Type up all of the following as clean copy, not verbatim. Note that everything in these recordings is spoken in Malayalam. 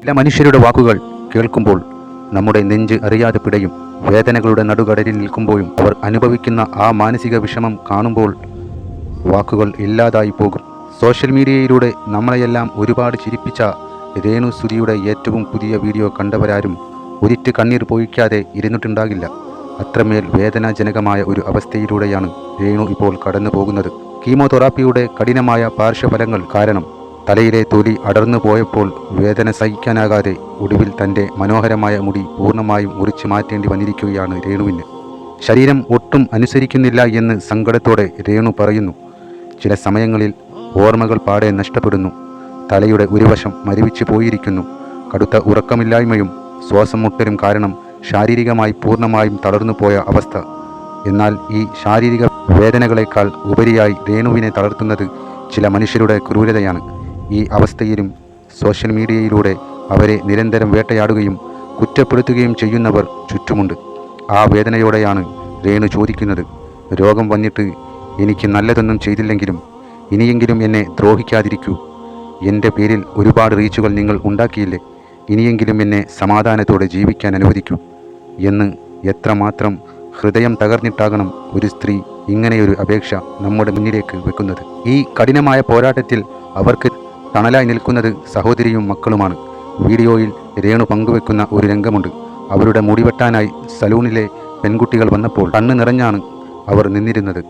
ചില മനുഷ്യരുടെ വാക്കുകൾ കേൾക്കുമ്പോൾ നമ്മുടെ നെഞ്ച് അറിയാതെ പിടയും. വേദനകളുടെ നടുകടലിൽ നിൽക്കുമ്പോഴും അവർ അനുഭവിക്കുന്ന ആ മാനസിക വിഷമം കാണുമ്പോൾ വാക്കുകൾ ഇല്ലാതായി പോകും. സോഷ്യൽ മീഡിയയിലൂടെ നമ്മളെയെല്ലാം ഒരുപാട് ചിരിപ്പിച്ച രേണു സുധിയുടെ ഏറ്റവും പുതിയ വീഡിയോ കണ്ടവരാരും ഒരിറ്റ് കണ്ണീർ പൊഴിക്കാതെ ഇരുന്നിട്ടുണ്ടാകില്ല. അത്രമേൽ വേദനാജനകമായ ഒരു അവസ്ഥയിലൂടെയാണ് രേണു ഇപ്പോൾ കടന്നു പോകുന്നത്. കീമോതെറാപ്പിയുടെ കഠിനമായ പാർശ്വഫലങ്ങൾ കാരണം തലയിലെ തൊലി അടർന്നു പോയപ്പോൾ വേദന സഹിക്കാനാകാതെ ഒടുവിൽ തൻ്റെ മനോഹരമായ മുടി പൂർണ്ണമായും മുറിച്ചു മാറ്റേണ്ടി വന്നിരിക്കുകയാണ് രേണുവിന്. ശരീരം ഒട്ടും അനുസരിക്കുന്നില്ല എന്ന് സങ്കടത്തോടെ രേണു പറയുന്നു. ചില സമയങ്ങളിൽ ഓർമ്മകൾ പാടെ നഷ്ടപ്പെടുന്നു. തലയുടെ ഒരു വശം മരവിച്ചു പോയിരിക്കുന്നു. കടുത്ത ഉറക്കമില്ലായ്മയും ശ്വാസം മുട്ടലും കാരണം ശാരീരികമായി പൂർണ്ണമായും തളർന്നു പോയ അവസ്ഥ. എന്നാൽ ഈ ശാരീരിക വേദനകളെക്കാൾ ഉപരിയായി രേണുവിനെ തളർത്തുന്നത് ചില മനുഷ്യരുടെ ക്രൂരതയാണ്. ഈ അവസ്ഥയിലും സോഷ്യൽ മീഡിയയിലൂടെ അവരെ നിരന്തരം വേട്ടയാടുകയും കുറ്റപ്പെടുത്തുകയും ചെയ്യുന്നവർ ചുറ്റുമുണ്ട്. ആ വേദനയോടെയാണ് രേണു ചോദിക്കുന്നത്, രോഗം വന്നിട്ട് എനിക്ക് നല്ലതൊന്നും ചെയ്തില്ലെങ്കിലും ഇനിയെങ്കിലും എന്നെ ദ്രോഹിക്കാതിരിക്കൂ. എൻ്റെ പേരിൽ ഒരുപാട് റീച്ചുകൾ നിങ്ങൾ ഉണ്ടാക്കിയില്ലേ, ഇനിയെങ്കിലും എന്നെ സമാധാനത്തോടെ ജീവിക്കാൻ അനുവദിക്കൂ എന്ന്. എത്രമാത്രം ഹൃദയം തകർന്നിട്ടാകണം ഒരു സ്ത്രീ ഇങ്ങനെയൊരു അപേക്ഷ നമ്മുടെ മുന്നിലേക്ക് വെക്കുന്നത്. ഈ കഠിനമായ പോരാട്ടത്തിൽ അവർക്ക് തണലായി നിൽക്കുന്നത് സഹോദരിയും മക്കളുമാണ്. വീഡിയോയിൽ രേണു പങ്കുവെക്കുന്ന ഒരു രംഗമുണ്ട്. അവരുടെ മുടിവെട്ടാനായി സലൂണിലെ പെൺകുട്ടികൾ വന്നപ്പോൾ കണ്ണ് നിറഞ്ഞാണ് അവർ നിന്നിരുന്നത്.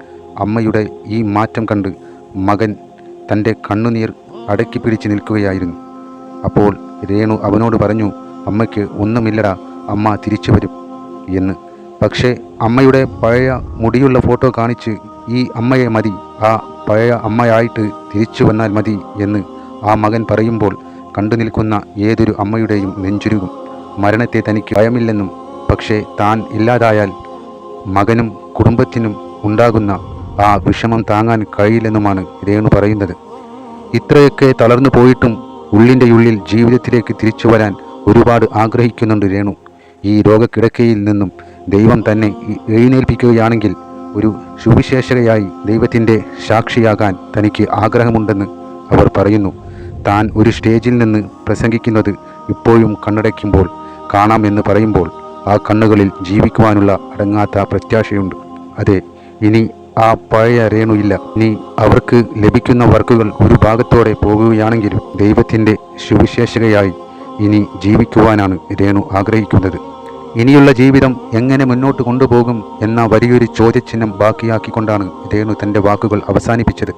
അമ്മയുടെ ഈ മാറ്റം കണ്ട് മകൻ തൻ്റെ കണ്ണുനീർ അടക്കി പിടിച്ച് നിൽക്കുകയായിരുന്നു. അപ്പോൾ രേണു അവനോട് പറഞ്ഞു, അമ്മയ്ക്ക് ഒന്നുമില്ലടാ, അമ്മ തിരിച്ചു വരും എന്ന്. പക്ഷേ അമ്മയുടെ പഴയ മുടിയുള്ള ഫോട്ടോ കാണിച്ച് ഈ അമ്മയെ മതി, ആ പഴയ അമ്മയായിട്ട് തിരിച്ചു വന്നാൽ മതി എന്ന് ആ മകൻ പറയുമ്പോൾ കണ്ടു നിൽക്കുന്ന ഏതൊരു അമ്മയുടെയും നെഞ്ചുരുകും. മരണത്തെ തനിക്ക് ഭയമില്ലെന്നും പക്ഷേ താൻ ഇല്ലാതായാൽ മകനും കുടുംബത്തിനും ഉണ്ടാകുന്ന ആ വിഷമം താങ്ങാൻ കഴിയില്ലെന്നുമാണ് രേണു പറയുന്നത്. ഇത്രയൊക്കെ തളർന്നു പോയിട്ടും ഉള്ളിൻ്റെ ഉള്ളിൽ ജീവിതത്തിലേക്ക് തിരിച്ചു വരാൻ ഒരുപാട് ആഗ്രഹിക്കുന്നുണ്ട് രേണു. ഈ രോഗക്കിടക്കയിൽ നിന്നും ദൈവം തന്നെ എഴുന്നേൽപ്പിക്കുകയാണെങ്കിൽ ഒരു സുവിശേഷകയായി ദൈവത്തിൻ്റെ സാക്ഷിയാകാൻ തനിക്ക് ആഗ്രഹമുണ്ടെന്ന് അവർ പറയുന്നു. താൻ ഒരു സ്റ്റേജിൽ നിന്ന് പ്രസംഗിക്കുന്നത് ഇപ്പോഴും കണ്ണടയ്ക്കുമ്പോൾ കാണാമെന്ന് പറയുമ്പോൾ ആ കണ്ണുകളിൽ ജീവിക്കുവാനുള്ള അടങ്ങാത്ത പ്രത്യാശയുണ്ട്. അതെ, ഇനി ആ പഴയ രേണു ഇല്ല. ഇനി അവർക്ക് ലഭിക്കുന്ന വർക്കുകൾ ഒരു ഭാഗത്തോടെ പോകുകയാണെങ്കിലും ദൈവത്തിൻ്റെ സുവിശേഷകയായി ഇനി ജീവിക്കുവാനാണ് രേണു ആഗ്രഹിക്കുന്നത്. ഇനിയുള്ള ജീവിതം എങ്ങനെ മുന്നോട്ട് കൊണ്ടുപോകും എന്ന വലിയൊരു ചോദ്യചിഹ്നം ബാക്കിയാക്കിക്കൊണ്ടാണ് രേണു തൻ്റെ വാക്കുകൾ അവസാനിപ്പിച്ചത്.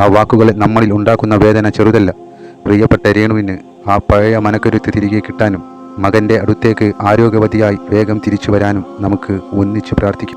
ആ വാക്കുകൾ നമ്മളിൽ ഉണ്ടാക്കുന്ന വേദന ചെറുതല്ല. പ്രിയപ്പെട്ട രേണുവിന് ആ പഴയ മനക്കരുത്ത് തിരികെ കിട്ടാനും മകൻ്റെ അടുത്തേക്ക് ആരോഗ്യവതിയായി വേഗം തിരിച്ചു വരാനും നമുക്ക് ഒന്നിച്ച് പ്രാർത്ഥിക്കാം.